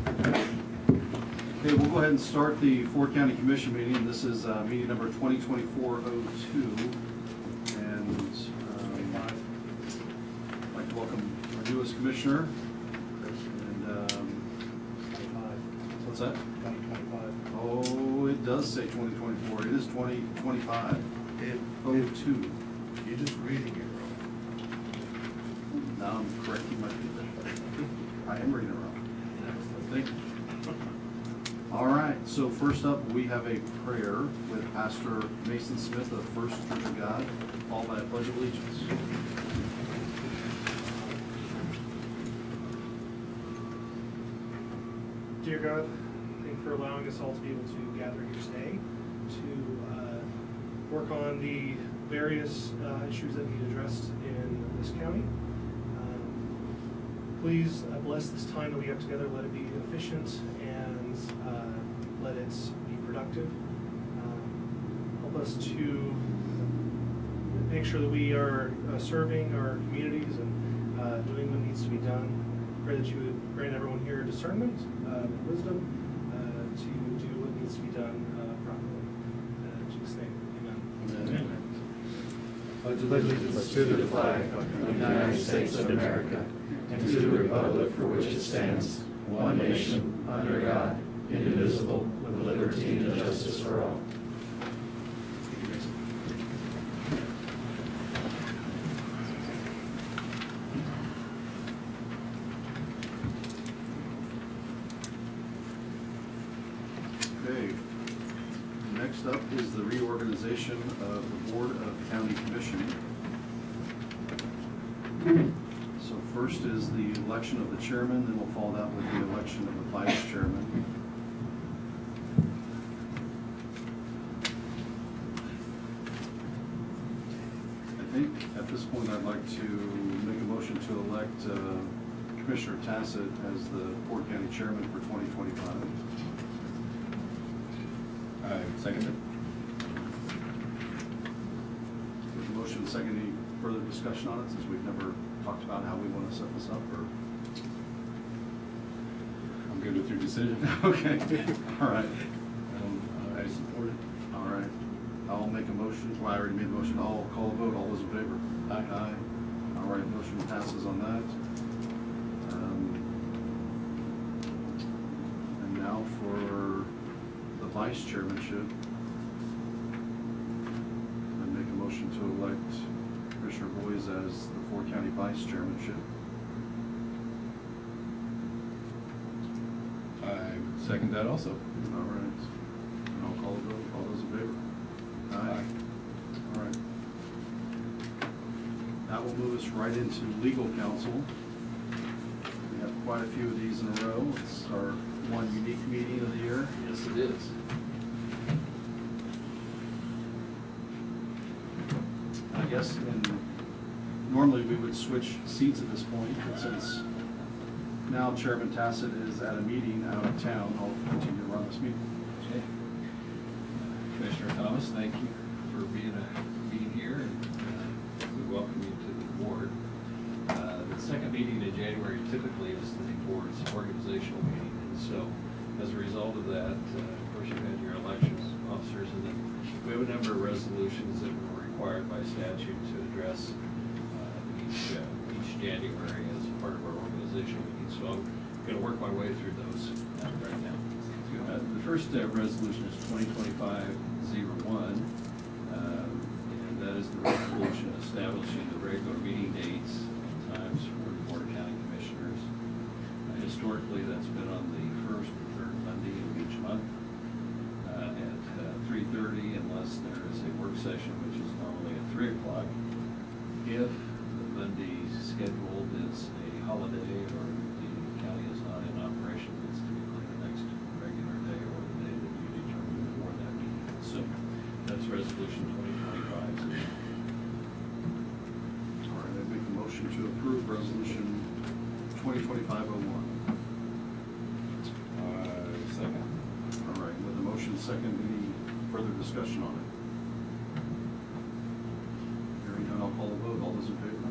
Okay, we'll go ahead and start the Ford County Commission meeting. This is meeting number 2024-02. And I'd like to welcome our newest commissioner. And what's that? 2025. Oh, it does say 2024. It is 2025. 02. You're just reading it Now I'm correcting my English. I am reading it wrong. Thank you. All right, so first up, we have a prayer with Pastor Mason Smith of First Church of God, followed by a pledge of allegiance. Dear God, thank you for allowing us all to be able to gather here today to work on the various issues that need addressed in this county. Please bless this time that we have together. Let it be efficient and let it be productive. Help us to make sure that we are serving our communities and doing what needs to be done. Pray that you would grant everyone here discernment and wisdom to do what needs to be done properly. In Jesus' name, amen. pledge allegiance to the flag of the United States of America and to the republic for which it stands, one nation, under God, indivisible, with liberty and justice for all. Okay. Next up is the reorganization of the Board of County Commission. So first is the election of the chairman, then we'll follow that with the election of the vice chairman. I think at this point I'd like to make a motion to elect Commissioner Tassett as the Ford County Chairman for 2025. I second it. With the motion second, any further discussion on it, since we've never talked about how we want to set this up, or? I'm good with your decision. Okay, all right, I support it. all right. I'll make a motion, well, I already made the motion, I'll call a vote, all those in favor? Aye. Aye. All right, motion passes on that. And now for the vice chairmanship. I make a motion to elect Commissioner Boyes as the Ford County vice chairmanship. I second that also. All right. And I'll call a vote. All those in favor? Aye. All right. That will move us right into legal counsel. We have quite a few of these in a row. It's our one unique meeting of the year. Yes, it is. I guess normally we would switch seats at this point, but since now Chairman Tassett is at a meeting out of town, I'll continue to run this meeting. Okay. Commissioner Thomas, thank you for being here, and we welcome you to the board. The second meeting in January typically is the board's organizational meeting, and so as a result of that, of course, you've had your elections officers, and then we have a number of resolutions that were required by statute to address each January as part of our organizational meeting. So I'm going to work my way through those right now. The first resolution is 2025-01, and that is the resolution establishing the regular meeting dates and times for the Board of County Commissioners. Historically, that's been on the first and third Monday of each month at 3:30, unless there is a work session, which is normally at 3 o'clock. If the Monday scheduled is a holiday or the county is not in operation, it's typically the next regular day or the day that you determine before that meeting. So that's resolution 2025. All right, I make a motion to approve resolution 2025-01. Second. All right, with the motion second, any further discussion on it? Hearing none, I'll call a vote. All those in favor?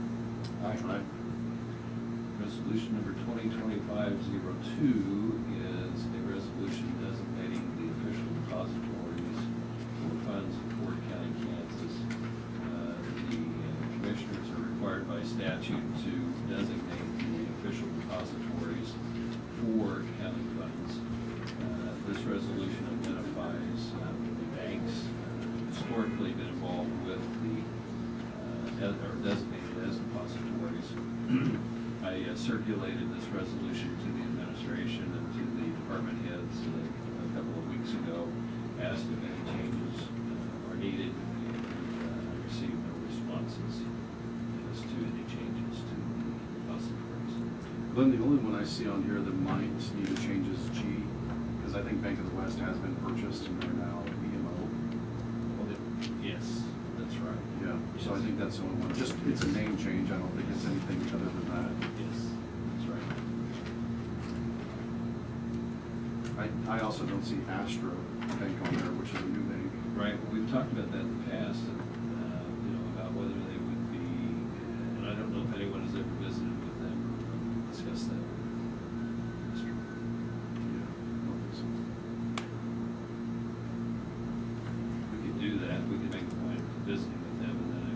Aye. Resolution number 2025-02 statute to designate the official depositories for county funds. This resolution identifies banks historically been involved with the, or designated as depositories. I circulated this resolution to the administration and to the department heads a couple of weeks ago, asked if any changes are needed, and received no responses as to any changes to the depositories. Glenn, the only one I see on here that might need a change is G, because I think Bank of the West has been purchased and they're now BMO. Yes, that's right. Yeah, so I think that's the only one. Just, it's a name change. I don't think it's anything other than that. Yes, that's right. I also don't see Astra Bank on there, which is a new bank. Right, we've talked about that in the past, and, about whether they would be, and I don't know if anyone has ever visited with them, discussed that. Yeah, I don't think so. We could do that, we could make a point of visiting with them, and then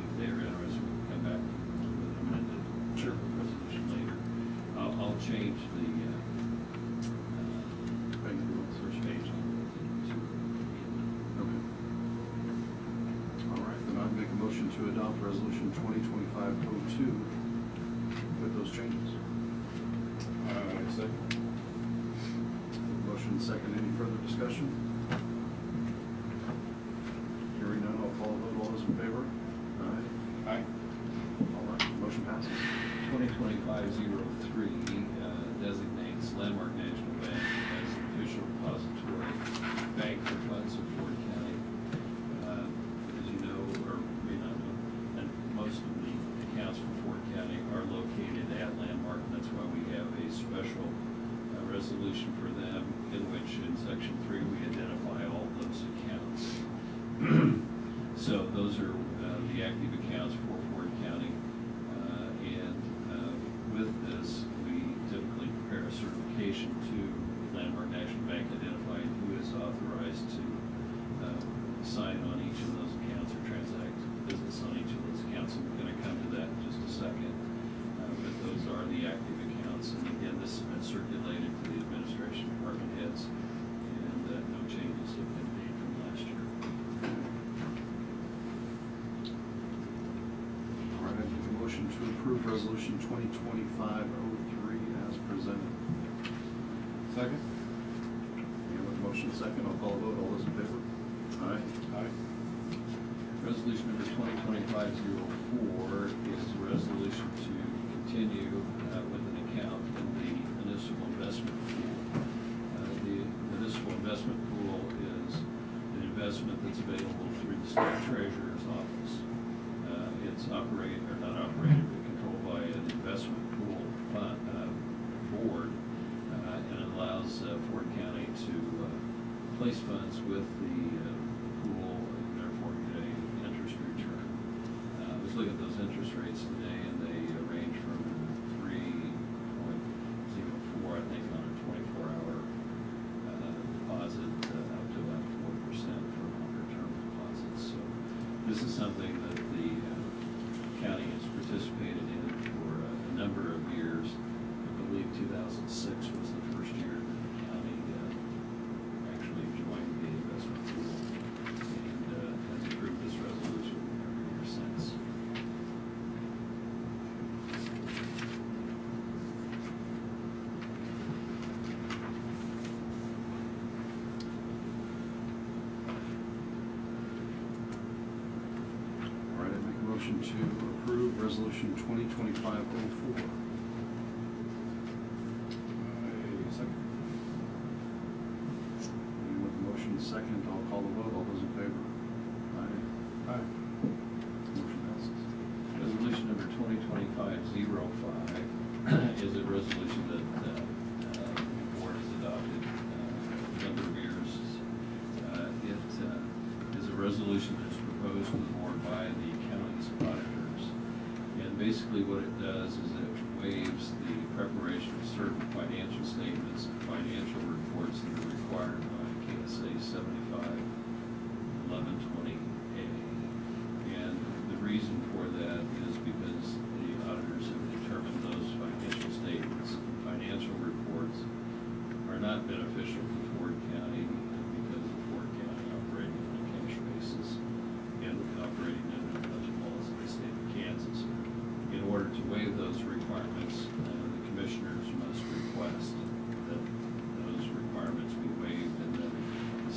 if they're interested, we can come back with an amended Sure. resolution later. I'll change the, Bank of the West. first page on to Okay. All right, then I'd make a motion to adopt resolution 2025-02 with those changes. Second. Motion second, any further discussion? Hearing none, I'll call a vote. All those in favor? Aye. Aye. All right, motion passes. 2025-03 designates Landmark National Bank as the official depository bank for funds of Ford County. As you know, or may not know, and most of the accounts for Ford County are located at Landmark, and that's why we have a special resolution for them, in which in section 3 we identify all those accounts. So those are the active accounts for Ford County. With this, we typically prepare a certification to Landmark National Bank identifying who is authorized to sign on each of those accounts or transact business on each of those accounts. And we're going to come to that in just a second. But those are the active accounts. And again, this has been circulated to the administration department heads, and no changes have been made from last year. All right, I make a motion to approve resolution 2025-03 as presented. Second. We have a motion second, I'll call a vote. All those in favor? Aye. Aye. Resolution number 2025-04 is a resolution to continue with an account in the municipal investment pool. The municipal investment pool is an investment that's available through the state treasurer's office. It's operated, or not operated, but controlled by an investment pool board, and it allows Ford County to place funds with the pool, and therefore get an interest return. I was looking at those interest rates today, and they range from 3.04, I think, on a 24-hour deposit, up to about 4% for longer-term deposits. So this is something that the county has participated in for a number of years. I believe 2006 was the first year that the county actually joined the investment pool, and has approved this resolution every year since. All right, I make a motion to approve resolution 2025-04. Second. And with the motion second, I'll call the vote. All those in favor? Aye. Aye. Motion passes. Resolution number 2025-05 is a resolution that the board has adopted a number of years. It is a resolution that is proposed to the board by the county's auditors. And basically what it does is it waives the preparation of certain financial statements and financial reports that are required by KSA 75-1120A. And the reason for that is because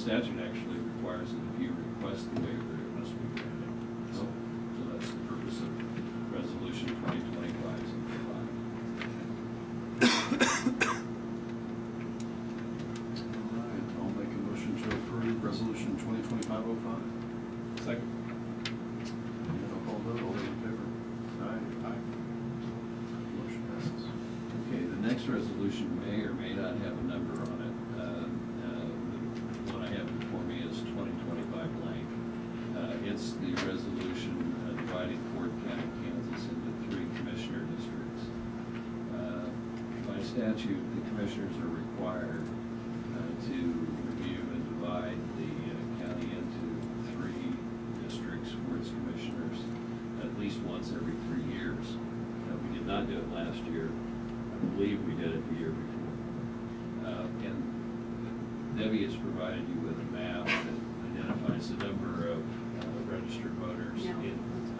statute actually requires that if you request the waiver, it must be granted. So that's the purpose of Resolution 2025-05. All right, I'll make a motion to approve Resolution 2025-05. Second. And I'll call vote, all those in favor? Aye. Motion passes. Okay, the next resolution may or may not have a number on it. The one I have before me is 2025 blank. It's the resolution dividing Ford County, Kansas into 3 commissioner districts. By statute, the commissioners are required to review and divide the county into 3 districts for its commissioners at least once every 3 years. We did not do it last year. I believe we did it the year before. And Debbie has provided you with a map that identifies the number of registered voters No, in it's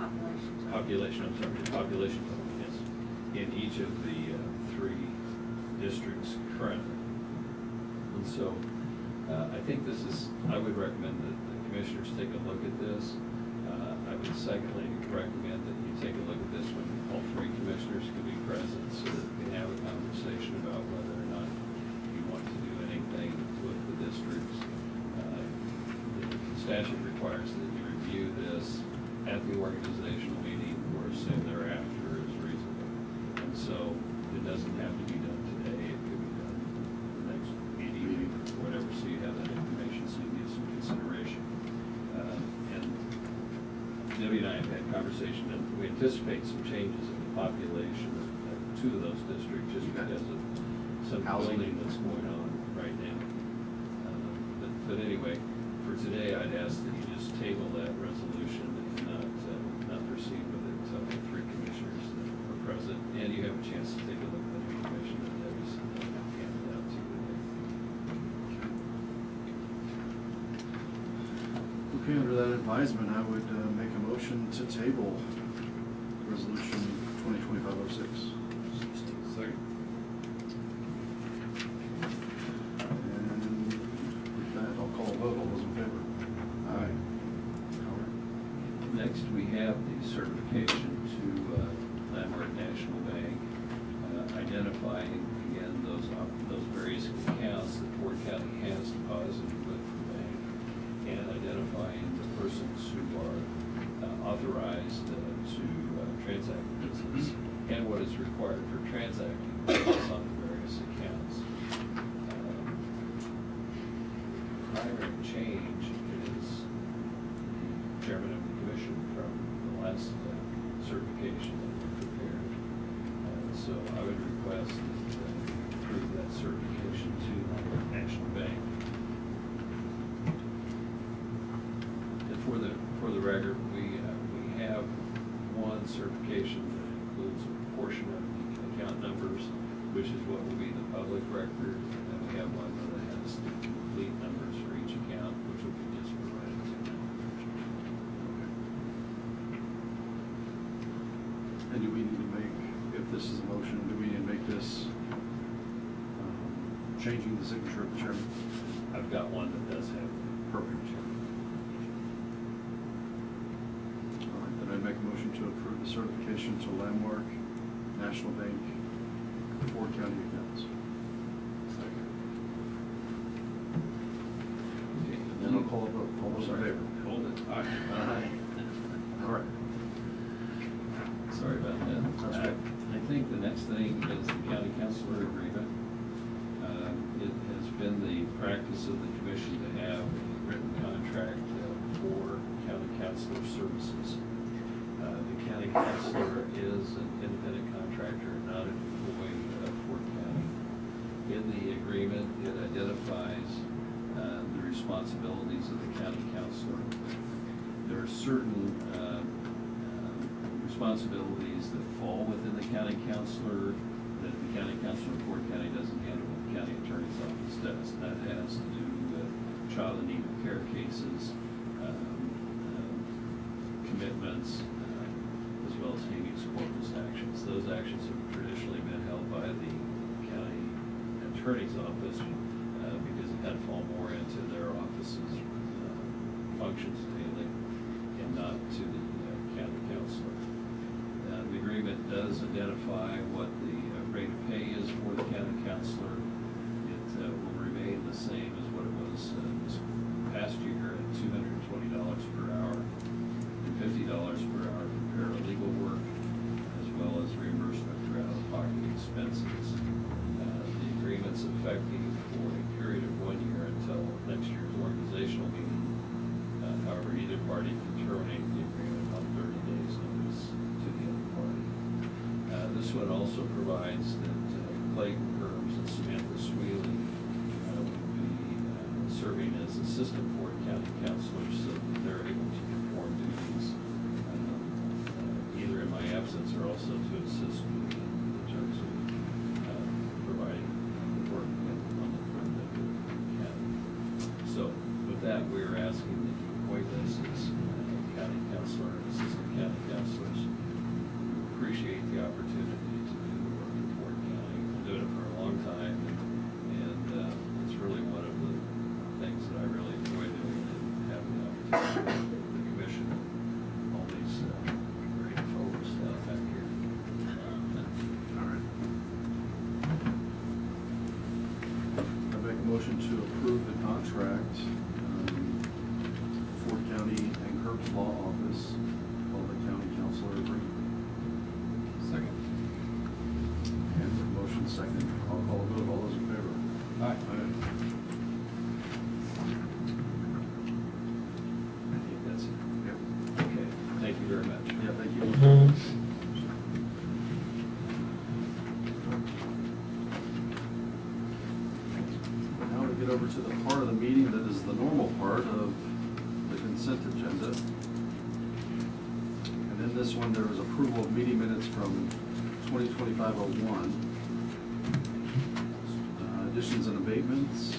population. population, yes, in each of the 3 districts currently. And so, I think this is, I would recommend that the commissioners take a look at this. I would secondly recommend that you take a look at this when all 3 commissioners can be present, so that we can have a conversation about whether or not you want to do anything with the districts. The statute requires that you review this at the organizational meeting or soon thereafter as reasonable. And so it doesn't have to be done today, it could be done the next meeting or whatever, so you have that information, so you get some consideration. And Debbie and I have had conversation, and we anticipate some changes in the population of 2 of those districts just because of some Housing. building that's going on right now. But anyway, for today, I'd ask that you just table that resolution and not proceed with it until the 3 commissioners are present, and you have a chance to take a look at the information that Debbie's handed out to you today. Okay, under that advisement, I would make a motion to table Resolution 2025-06. Second. And with that, I'll call a vote, all those in favor? Aye. Next, we have the certification to Landmark National Bank, identifying again those various accounts that Ford County has deposited with the bank, and identifying the persons who are authorized to transact business, and what is required for transacting business on the various accounts. Primary change is the chairman of the commission from the last certification that we prepared. So I would request that you approve that certification to Landmark National Bank. And for the record, we have one certification that includes a portion of the account numbers, which is what will be the public record, and then we have one that has the complete numbers for each account, which will be just provided to them. And do we need to make, if this is a motion, do we need to make this changing the signature of the chairman? I've got one that does have. Perfect. All right, then I make a motion to approve the certification to Landmark National Bank Ford County accounts. Okay, and Then I'll call a vote, all those in favor? Hold it. Aye. All right. Sorry about that. That's right. I think the next thing is the county councilor agreement. It has been the practice of the commission to have a written contract for county councilor services. The county councilor is an independent contractor, not an employee of Fort County. In the agreement, it identifies the responsibilities of the county councilor. There are certain responsibilities that fall within the county councilor that the county councilor of Fort County doesn't handle, what the county attorney's office does. That has to do with child in need of care cases, commitments, as well as habeas corpus actions. Those actions have traditionally been held by the county attorney's office because the kind of fall more into their office's functions daily and not to the county counselor. The agreement does identify what the rate of pay is for the county counselor. It will remain the same as what it was this past year at $220 per hour and $50 per hour for paralegal work, as well as reimbursement for out-of-pocket expenses. The agreement's effective for a period of 1 year until next year's organizational meeting. However, either party can terminate the agreement on 30 days notice to the other party. This one also provides that Clayton Herbs and Samantha Sweely will be serving as assistant board county counselors so that they're able to perform duties either in my absence or also to assist me in terms of providing the work on the front end of the county. So with that, we're asking that you appoint us as county counselor and assistant county counselors. We appreciate the opportunity to do the work in Fort County. I've been doing it for a long time, and it's really one of the things that I really enjoy doing, and having the opportunity to work with the commission, all these great folks back here. All right. I make a motion to approve the contract, Fort County and Herb's Law Office, called the County Counselor Agreement. Second. And the motion second, I'll call a vote, all those in favor? Aye. I think that's it. Yep. Okay, thank you very much. Yeah, thank you. Now we get over to the part of the meeting that is the normal part of the consent agenda. And in this one, there is approval of meeting minutes from 2025-01. Additions and abatements.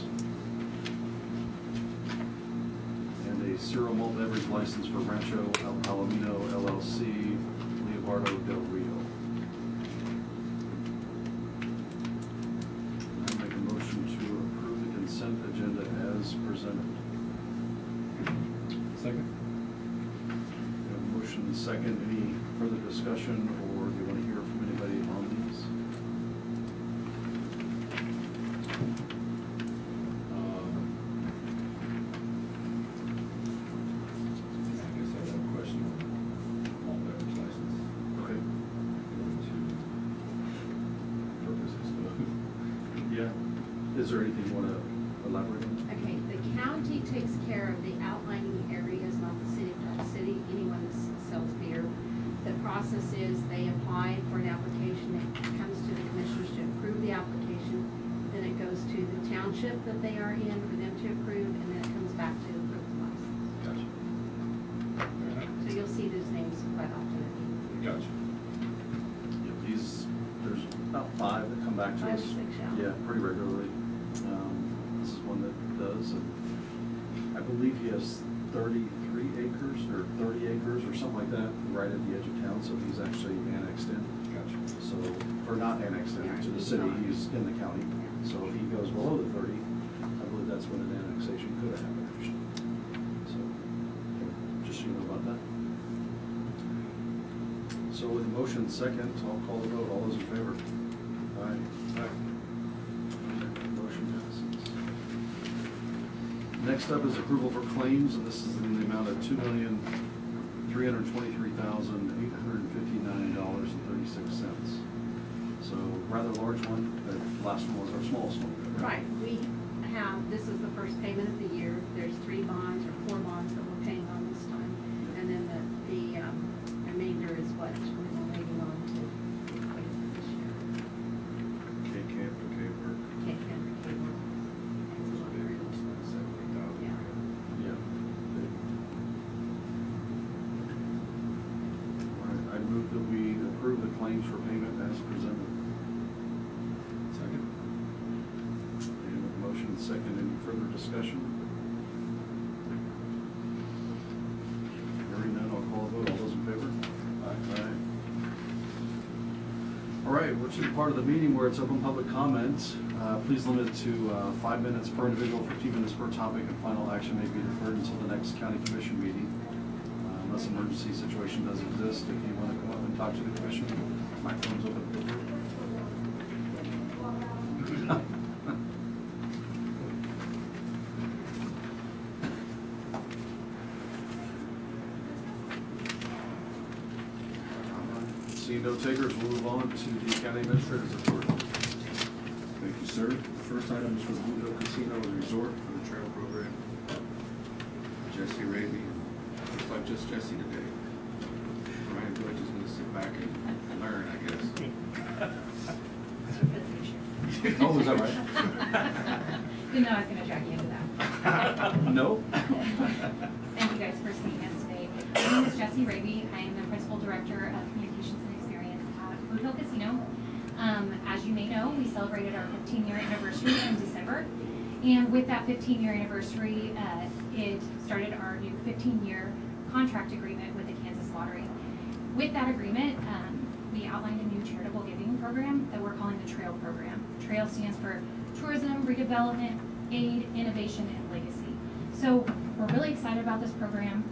And a Ciro malt beverage license for Rancho El Palomino LLC, Leobardo Del Rio. I make a motion to approve the consent agenda as presented. Second? We have a motion and second. Any further discussion, or do you want to hear from anybody on these? I guess I have a question on all beverage license. Okay. Purposes, Yeah. Is there anything you want to elaborate on? Okay, the county takes care of the outlining areas, not the city of Dodge City, anyone that sells beer. The process is they apply for an application, it comes to the commissioners to approve the application, then it goes to the township that they are in for them to approve, and then it comes back to approve the license. Gotcha. So you'll see those names quite often. Gotcha. Yeah, these, there's about 5 that come back to 5 us. or 6, yeah. Yeah, pretty regularly. This is one that does, and I believe he has 33 acres or 30 acres or something like that, right at the edge of town, so he's actually annexed in. Gotcha. So, or not annexed in to the city, he's in the county. So if he goes below the 30, I believe that's when an annexation could have happened, actually. So, just so you know about that. So with the motion second, I'll call the vote. All those in favor? Aye. Aye. Motion passes. Next up is approval for claims, and this is in the amount of $2,323,859.36. So rather large one. The last one was our smallest one. Right, we have, this is the first payment of the year, there's 3 bonds or 4 bonds that we're paying on this time. And then the remainder is what we're waiting on to pay this year. K-Camp to K-Work. Can't get the cable. It's a lot of real. Yeah. Yeah. All right, I move that we approve the claims for payment as presented. Second. And with motion second, any further discussion? Hearing none, I'll call a vote. All those in favor? Aye. All right, right, we're to the part of the meeting where it's open public comments. Please limit it to 5 minutes per individual, 15 minutes per topic, and final action may be deferred until the next county commission meeting. Unless an emergency situation does exist, if you want to come up and talk to the commission, microphone's open. Seeing no takers, we'll move on to the county administrator's report. Thank you, sir. The first item is for the Blue Hill Casino and Resort for the trail program. Jesse Raby, looks like just Jesse today. Ryan Deutsch is gonna sit back and learn, I guess. Oh, is that right? Didn't know I was gonna drag you into that. No? Thank you guys for seeing us today. My name is Jessie Raby. I am the Principal Director of Communications and Experience at Blue Hill Casino. As you may know, we celebrated our 15-year anniversary in December. And with that 15-year anniversary, it started our new 15-year contract agreement with the Kansas Lottery. With that agreement, we outlined a new charitable giving program that we're calling the TRAIL program. TRAIL stands for Tourism, Redevelopment, Aid, Innovation, and Legacy. So we're really excited about this program.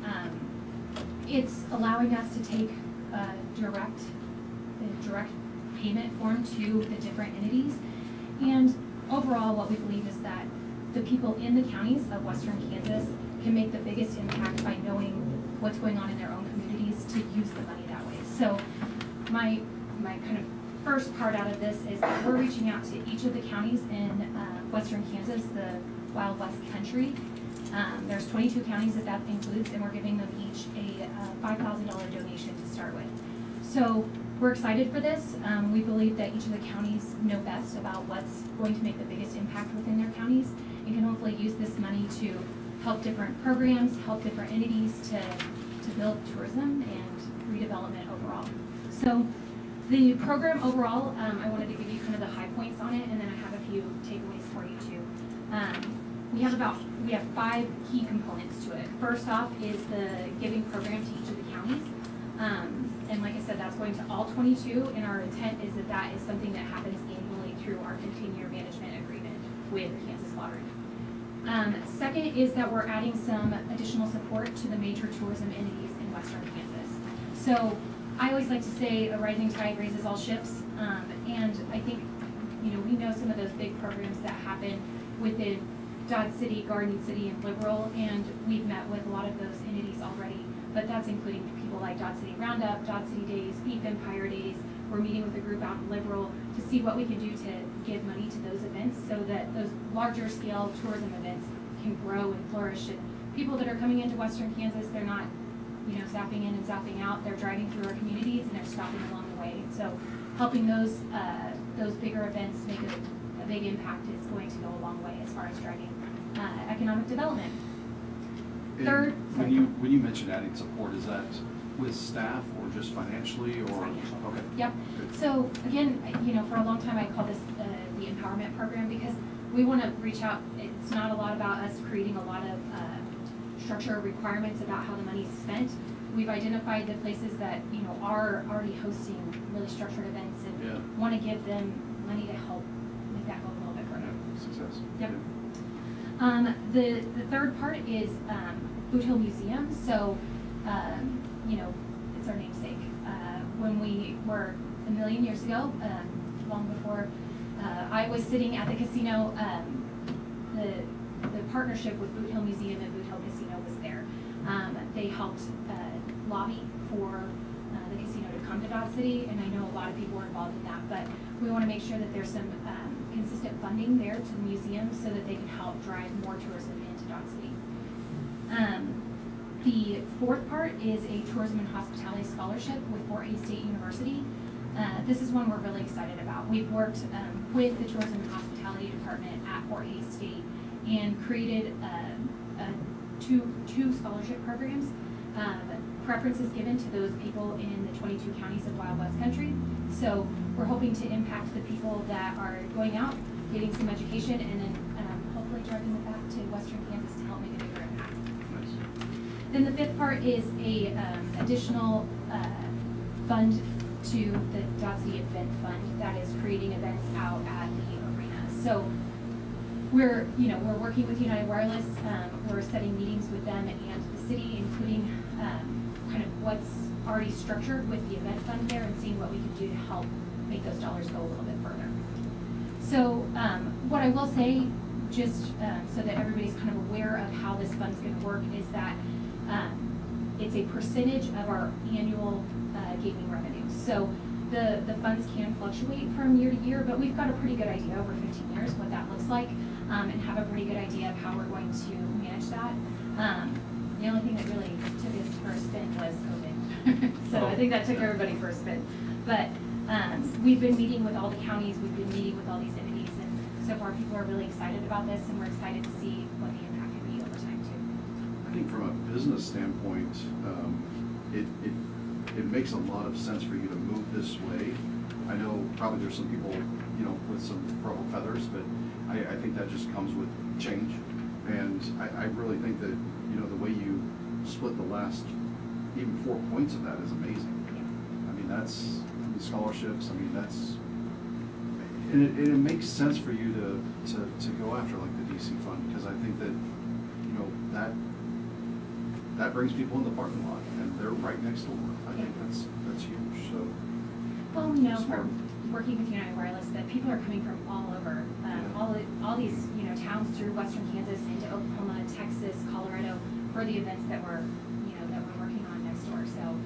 It's allowing us to take direct payment form to the different entities. And overall, what we believe is that the people in the counties of Western Kansas can make the biggest impact by knowing what's going on in their own communities to use the money that way. So my kind of first part out of this is that we're reaching out to each of the counties in Western Kansas, the Wild West country. There's 22 counties that includes, and we're giving them each a $5,000 donation to start with. So we're excited for this. We believe that each of the counties know best about what's going to make the biggest impact within their counties, and can hopefully use this money to help different programs, help different entities to build tourism and redevelopment overall. So the program overall, I wanted to give you kind of the high points on it, and then I have a few takeaways for you too. We have 5 key components to it. First off is the giving program to each of the counties. And like I said, that's going to all 22, and our intent is that that is something that happens annually through our 15-year management agreement with Kansas Lottery. Second is that we're adding some additional support to the major tourism entities in Western Kansas. So I always like to say a rising tide raises all ships, and I think, we know some of those big programs that happen within Dodge City, Garden City, and Liberal, and we've met with a lot of those entities already, but that's including people like Dodge City Roundup, Dodge City Days, Beef Empire Days. We're meeting with a group out in Liberal to see what we can do to give money to those events so that those larger scale tourism events can grow and flourish. And people that are coming into Western Kansas, they're not, zapping in and zapping out. They're driving through our communities and they're stopping along the way. So helping those bigger events make a big impact is going to go a long way as far as driving economic development. And Third, when you mentioned adding support, is that with staff or just financially or? Financial. Okay. Yep. Good. So again, for a long time I call this the empowerment program because we want to reach out. It's not a lot about us creating a lot of structure requirements about how the money's spent. We've identified the places that are already hosting really structured events and want to give them money to help make that go a little bit further. Success. Yep. The third part is Boot Hill Museum. So, it's our namesake. When we were a million years ago, long before I was sitting at the casino, the partnership with Boot Hill Museum and Boot Hill Casino was there. They helped lobby for the casino to come to Dodge City, and I know a lot of people were involved in that, but we want to make sure that there's some consistent funding there to the museum so that they can help drive more tourism into Dodge City. The fourth part is a tourism and hospitality scholarship with Fort Hays State University. This is one we're really excited about. We've worked with the tourism and hospitality department at Fort Hays State and created two scholarship programs. Preference is given to those people in the 22 counties of Wild West country. So we're hoping to impact the people that are going out, getting some education, and then hopefully driving them back to Western Kansas to help make a bigger impact. Then the fifth part is a additional fund to the Dodge City Event Fund that is creating events out at the arena. So we're working with United Wireless, we're setting meetings with them and the city, including kind of what's already structured with the event fund there and seeing what we can do to help make those dollars go a little bit further. So what I will say, just so that everybody's kind of aware of how this fund's gonna work, is that it's a percentage of our annual gaming revenue. So the funds can fluctuate from year to year, but we've got a pretty good idea over 15 years what that looks like, and have a pretty good idea of how we're going to manage that. The only thing that really took us for a spin was COVID. So I think that took everybody for a spin. But we've been meeting with all the counties, we've been meeting with all these entities, and so far people are really excited about this, and we're excited to see what the impact can be over time too. I think from a business standpoint, it makes a lot of sense for you to move this way. I know probably there's some people, with some ruffled feathers, but I think that just comes with change. And I really think that, the way you split the last, even 4 points of that is amazing. I mean, that's scholarships, and it makes sense for you to go after like the DC fund, because I think that, that brings people in the parking lot, and they're right next door. I think that's huge, so. Well, we know Smart. from working with United Wireless that people are coming from all over, all these, towns through western Kansas into Oklahoma, Texas, Colorado, for the events that we're working on next door. So,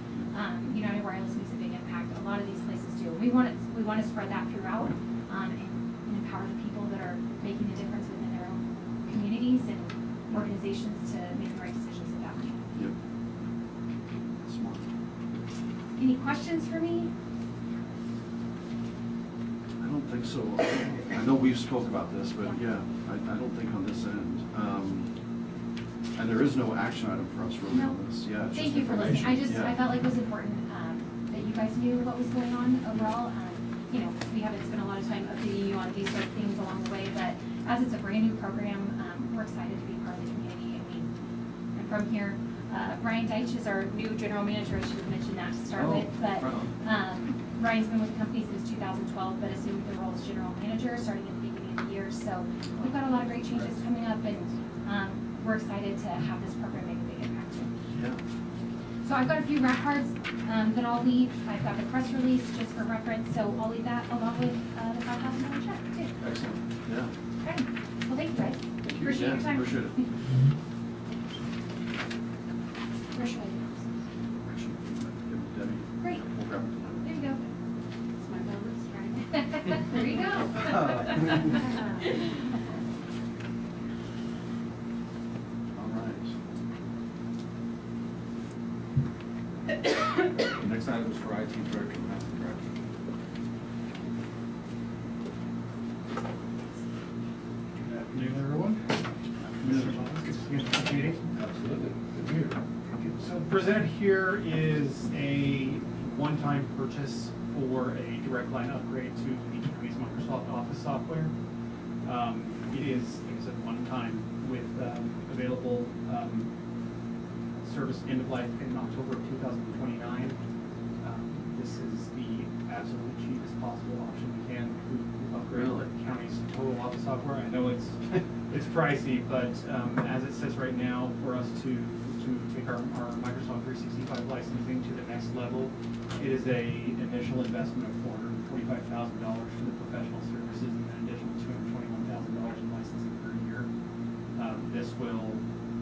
United Wireless makes a big impact. A lot of these places do. We want to spread that throughout, and empower the people that are making the difference within their own communities and organizations to make the right decisions with that money. Yep. Smart. Any questions for me? I don't think so. I know we've spoke about this, but yeah, I don't think on this end. And there is no action item for us really No. on this. Yeah, it's Thank just you for listening. information. I felt like it was important that you guys knew what was going on overall. We haven't spent a lot of time updating you on these sort of things along the way, but as it's a brand new program, we're excited to be part of the community. And from here, Ryan Deitch is our new general manager. I should have mentioned that to start Oh, with, but right on. Ryan's been with the company since 2012, but assumed the role as general manager starting at the beginning of the year. So we've got a lot of great changes coming up, and we're excited to have this program make a big impact too. Yeah. So I've got a few wrap cards that I'll leave. I've got the press release just for reference, so I'll leave that along with the $5,000 check too. Excellent. Yeah. Okay. Well, thank you guys. Thank you. Appreciate your Yeah, time. appreciate it. Where should I go? Actually, give it to Debbie. Great. We'll grab it. There you go. It's my bonus, right? There you go. All right. The next item is for IT Director Matthew Bradford. Good afternoon, everyone. Good to see you at the meeting. Absolutely. Good to hear. So presented here is a one-time purchase for a direct line upgrade to the county's Microsoft Office software. It is, like I said, one time with available service end of life in October of 2029. This is the absolute cheapest possible option we can to upgrade Really? the county's total office software. I know it's it's pricey, but as it sits right now, for us to take our Microsoft 365 licensing to the next level, it is a initial investment of $445,000 for the professional services and an additional $221,000 in licensing per year. This will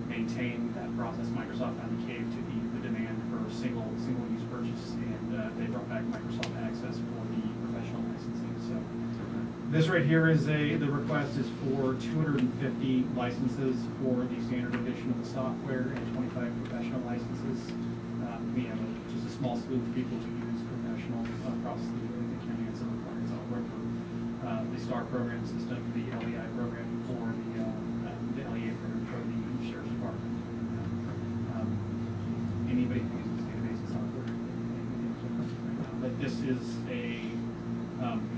maintain that process. Microsoft found the cave to be the demand for single-use purchase, and they brought back Microsoft Access for the professional licensing. So this right here is the request is for 250 licenses for the standard edition of the software and 25 professional licenses. We have just a small slew of people to use professional across the county. It's a required software for the STAR program system, the LEI program for the LEA program for the Sheriff's Department. Anybody who uses database software. But this is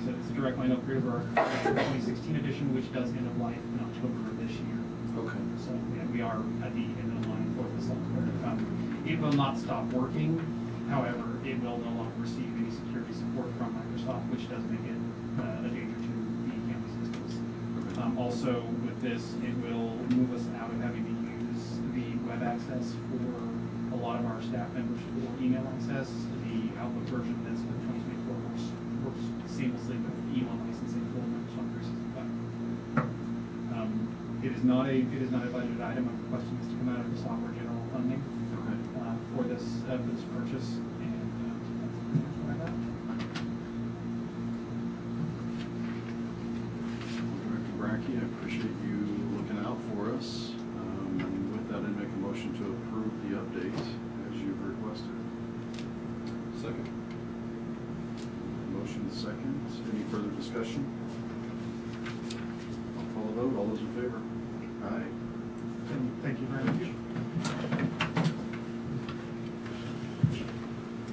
it's a direct line upgrade of our 2016 edition, which does end of life in October of this year. Okay. So we are at the end of the line for the software. It will not stop working. However, it will no longer receive any security support from Microsoft, which does make it a danger to the county systems. Also, with this, it will move us out of having to use the web access for a lot of our staff members for email access. The Outlook version that's for 2024 works seamlessly with email licensing for Microsoft 365. It is not a budgeted item. I'm requesting this to come out of the software general funding for this purchase. And that's what I got. Director Brackey, I appreciate you looking out for us. And with that, I'd make a motion to approve the update as you've requested. Second. Motion second. Any further discussion? I'll call the vote. All those in favor? Aye. And thank you very much.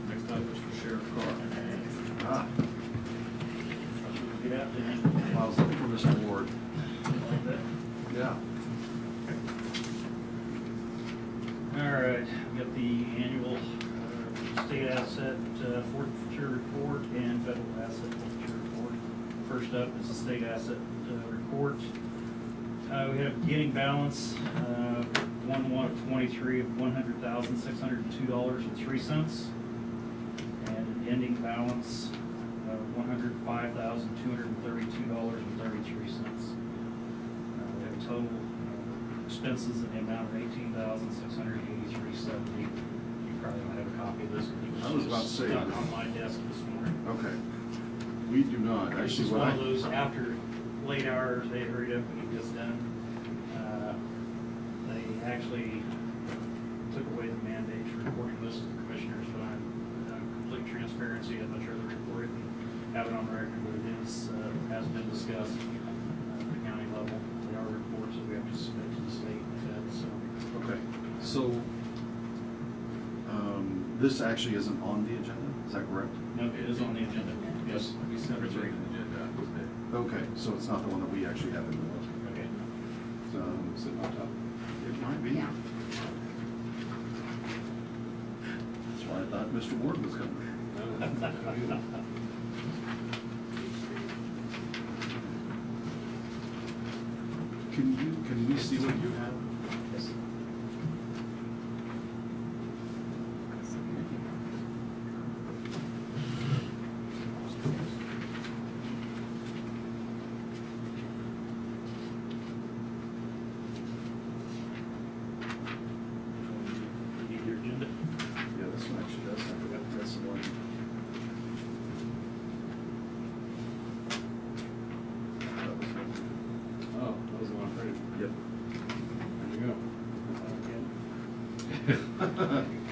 Next item is for Sheriff Carr. Ah, Get out there. I was looking for Mr. Ward. Like that. Yeah. All right, we got the annual state asset forfeiture report and federal asset forfeiture report. First up is the state asset report. We had a beginning balance, 1/1/23 of $100,602.03, and an ending balance of $105,232.33. We have total expenses in the amount of $18,683.70. You probably don't have a copy of this. I was about to say. It's not on my desk this morning. Okay. We do not. This Actually, is what one I. of those after late hours, they hurried up and get this done. They actually took away the mandate for reporting this to the commissioners fund. Complete transparency, I'm not sure the report, have it on record, but it is, has been discussed at the county level. They are reports that we have to submit to the state and fed, so. Okay. So, this actually isn't on the agenda. Is that correct? No, it is on the agenda, yes. We sent Number it three. to the agenda today. Okay, so it's not the one that we actually have in the. Okay. Sitting on top. It might be. Yeah. That's why I thought Mr. Ward was coming. Can we see what you have? Yes. Need your agenda? Yeah, this one actually does have it. That's the one. That was one. Oh, that was the one I Yep. There you go.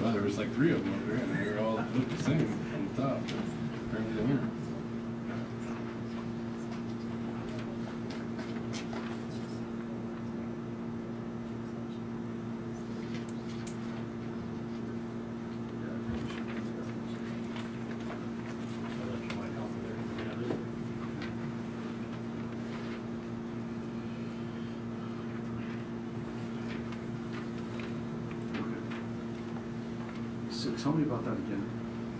Well, there was like 3 of them over there, and they were all looked the same on the top. Apparently they weren't. I'll let you might help me there if you have it. So tell me about that again.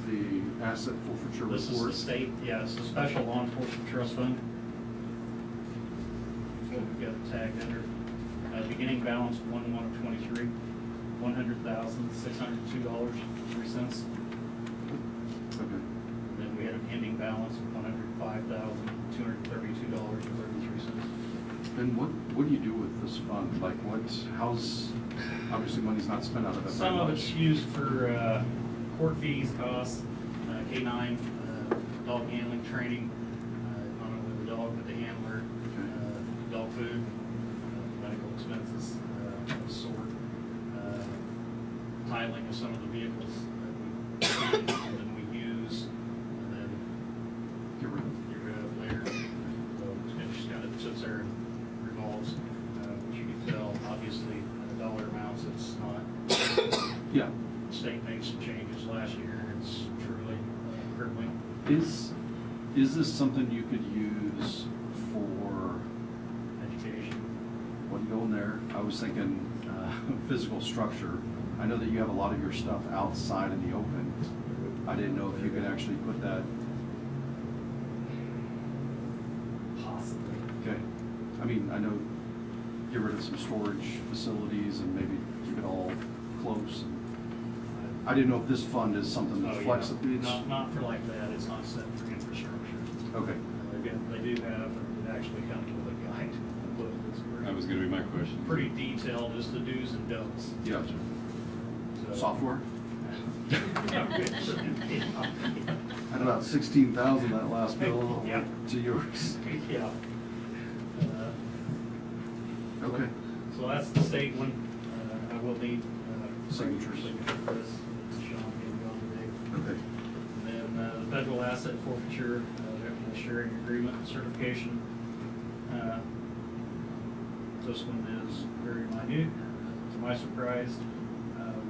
The asset forfeiture This is the report. state, yeah, it's the Special Law Enforcement Trust Fund. That's what we've got tagged under. Beginning balance 1/1/23, $100,602.03. Okay. Then we had an ending balance of $105,232.33. And what do you do with this fund? Like how's, obviously money's not spent out of it very Some of much. it's used for court fees, costs, K-9, dog handling training, not only the dog, but the handler, dog food, medical expenses of the sort, titling of some of the vehicles that we use, and then Get rid of it. get rid of later. So it just kind of sits there and revolves, which you can tell, obviously, dollar amounts, it's not. Yeah. The state made some changes last year, and it's truly crippling. Is this something you could use for, Education. what going there? I was thinking physical structure. I know that you have a lot of your stuff outside in the open. I didn't know if you could actually put that, Possibly. okay. I mean, I know, get rid of some storage facilities and maybe keep it all close. I didn't know if this fund is something that's Oh, yeah. flexible. Not for like that, it's not set for infrastructure. Okay, They do have, it actually comes with a guide, book that's That was gonna be my question. pretty detailed, just the do's and don'ts. yeah. So- Software? Yeah. Had about 16,000 that last bill Yeah. to yours. Yeah. Okay. So that's the state one. I will need, Signatures. signature for this. Sean being gone today. Okay. And then, the federal asset forfeiture, the sharing agreement certification. This one is very minute. To my surprise,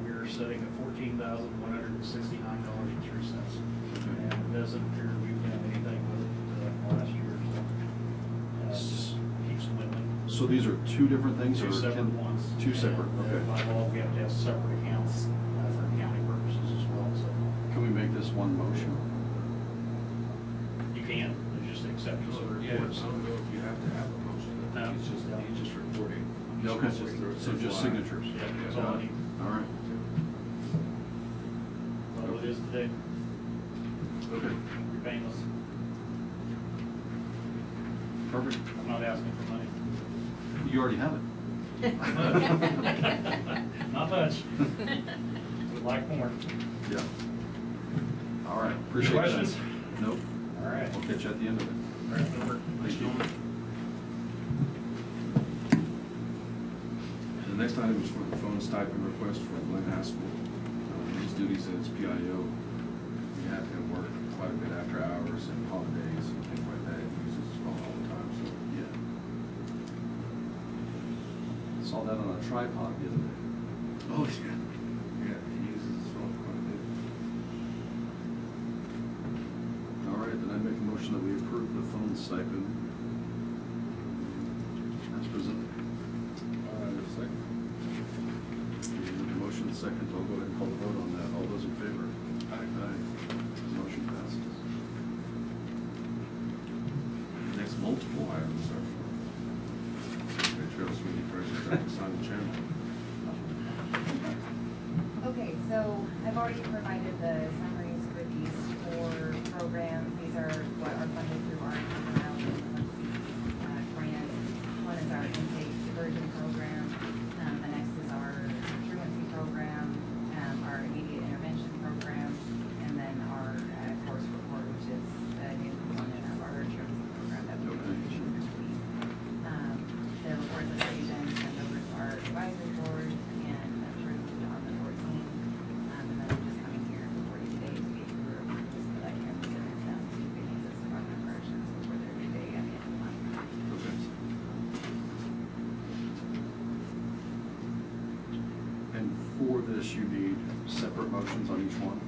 we're setting at $14,169.03. And it doesn't appear we've done anything with it, last year, so, keeps dwindling. So these are two different things or? Two separate can- ones. Two separate, And, okay. By law, we have to have separate accounts, for accounting purposes as well, so Can we make this one motion? you can, just accept this order. Yeah, I don't know if you have to have a motion. No. It's just reporting. Okay, It's just the- so just FYI. signatures? Yeah, that's all I need. All right, That's all it is today. okay, You're painless. perfect. I'm not asking for money. You already have it. Not much. Would like more. Yeah. All right, appreciate that. Questions? Nope, All right. I'll catch you at the end of it. All right, over. Thank you. The next item is for the phone stipend request for Glen Haskell. His duties as PIO. We have him work quite a bit after hours and holidays and things like that. He uses his phone all the time, so. Yeah. Saw that on a tripod the other day. Oh, yeah. Yeah, he uses his phone quite a bit. All right, then I make a motion that we approve the phone stipend as presented. Second. The motion second, I'll go ahead and call the vote on that. All those in favor? Aye. Motion passes. Next multiple items are for Trail Sweeney Purchase and Simon Chairman. Okay, so I've already provided the summaries for these four programs. These are what are funded through our grant. One is our intake diversion program. The next is our truancy program, our immediate intervention program, and then our course report, which is a new component of our truancy program that we will be issuing this week. The reports that we then send over to our advisory board and approved on the 14th. And then I'm just coming here for 40 days to get through review, just so that I can present them to the Kansas Department of Corrections before their due date at the end of the month. Okay. And for this, you need separate motions on each one?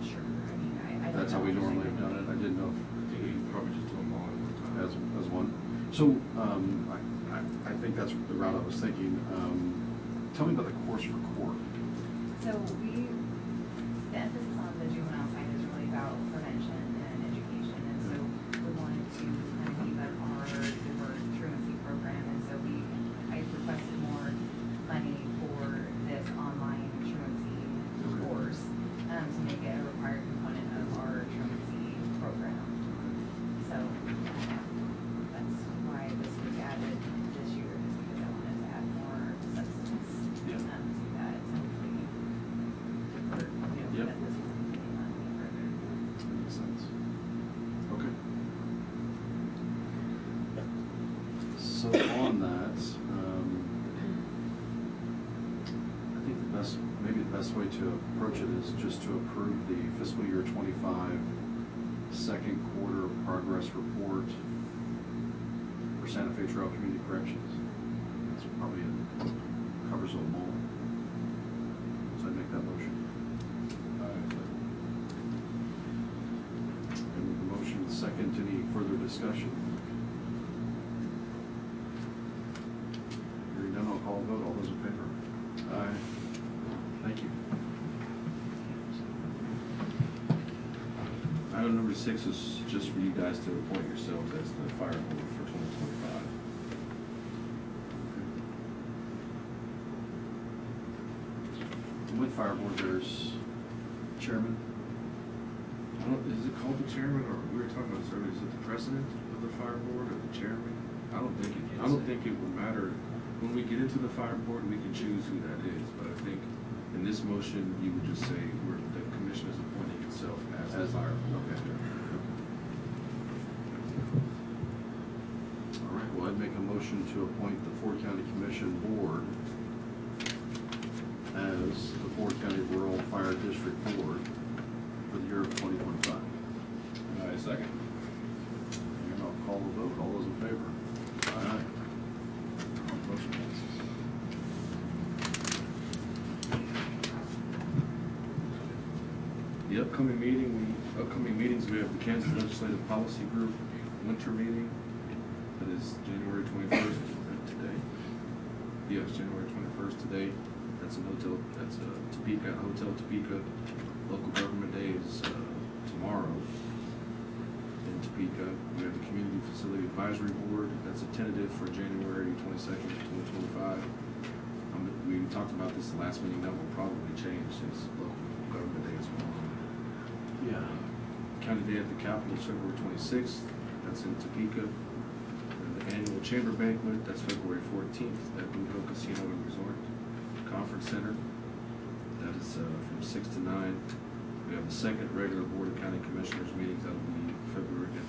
Sure, I mean, I. That's how we normally have done it. I didn't know I think we can probably just do them all at one time. if, as one. So, I think that's the route I was thinking. Tell me about the course for court. So the emphasis on the juvenile side is really about prevention and education, and so we wanted to kind of beef up our truancy program, and so I requested more money for this online truancy course, to make it a required component of our truancy program. So, that's why this was added this year, is because I wanted to add more substance, Yeah. to that, so hopefully, Yep. that this will continue on further. Makes sense. Okay. So on that, I think maybe the best way to approach it is just to approve the fiscal year 25 second quarter progress report for Santa Fe Trail Community Corrections. That's probably it. Covers them all. So I make that motion. And with the motion second, any further discussion? Hearing none, I'll call a vote. All those in favor? Aye. Thank you. Item number 6 is just for you guys to appoint yourselves as the fire board for 2025. With fire board, there's chairman. I don't, is it called the chairman, or we were talking about this earlier, is it the president of the fire board or the chairman? I don't think it would matter. When we get into the fire board, we can choose who that is, but I think in this motion, you would just say the commission is appointing itself as the fire board. Okay. All right, well, I'd make a motion to appoint the Ford County Commission Board as the Ford County Rural Fire District Board for the year of 2025. Second. And I'll call the vote. All those in favor? Aye. Motion passes. The upcoming meetings, we have the Kansas Legislative Policy Group winter meeting. That is January 21st today. Yes, January 21st today. That's Topeka, Hotel Topeka. Local Government Day is tomorrow in Topeka. We have the Community Facility Advisory Board. That's a tentative for January 22nd, 2025. We talked about this the last meeting. That will probably change since Local Government Day is tomorrow. Yeah. County Day at the Capitol is February 26th. That's in Topeka. And the annual Chamber Banquet, that's February 14th at Blue Hill Casino and Resort Conference Center. That is from 6 to 9. We have the second regular Board of County Commissioners meetings. That will be February to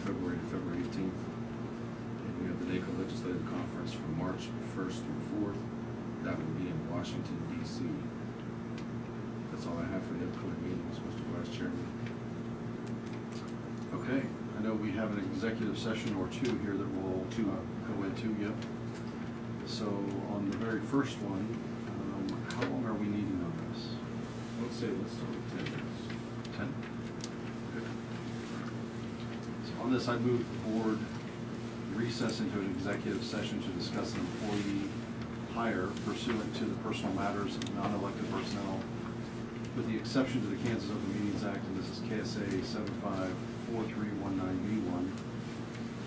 February 18th. And we have the NACO Legislative Conference from March 1st through 4th. That will be in Washington, D.C. That's all I have for the upcoming meetings, Mr. Vice Chairman. Okay, I know we have an executive session or two here that we'll go into, yep. So on the very first one, how long are we needing on this? Let's start with 10 minutes. 10? Good. So on this, I move the board recess into an executive session to discuss an employee hire pursuant to the personal matters of non-elected personnel, with the exception to the Kansas Open Meetings Act, and this is KSA 754319B1.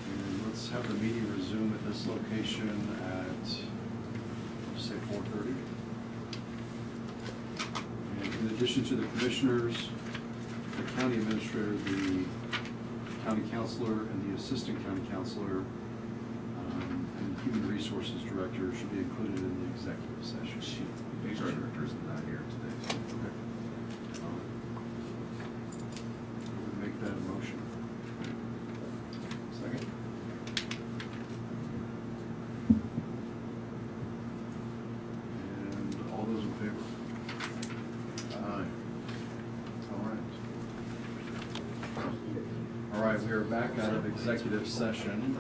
And let's have the meeting resume at this location at, say, 4:30. And in addition to the commissioners, the county administrator, the county counselor, and the assistant county counselor, and human resources director should be included in the executive session. HR director is not here today. Okay. I would make that a motion. Second. And all those in favor? Aye. All right, we are back out of executive session,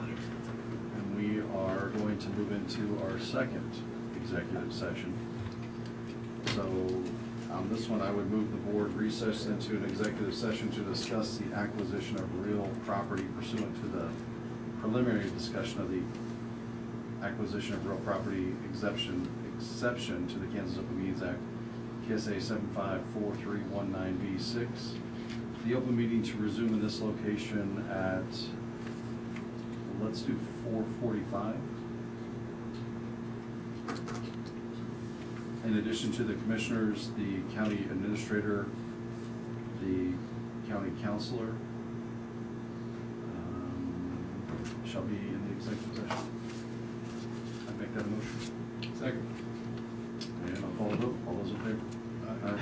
and we are going to move into our second executive session. So on this one, I would move the board recess into an executive session to discuss the acquisition of real property pursuant to the preliminary discussion of the acquisition of real property exception to the Kansas Open Meetings Act, KSA 754319B6. The open meeting to resume in this location at, let's do 4:45. In addition to the commissioners, the county administrator, the county counselor shall be in the executive session. I make that a motion. Second. And I'll call the vote. All those in favor? Aye.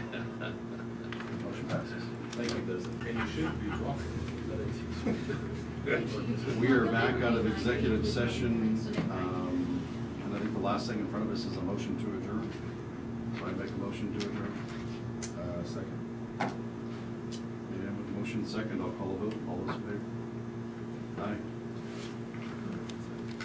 Motion passes. Thank you, and you should be walking. We are back out of executive session, and I think the last thing in front of us is a motion to adjourn. So I make a motion to adjourn. Second. And with the motion second, I'll call a vote. All those in favor? Aye.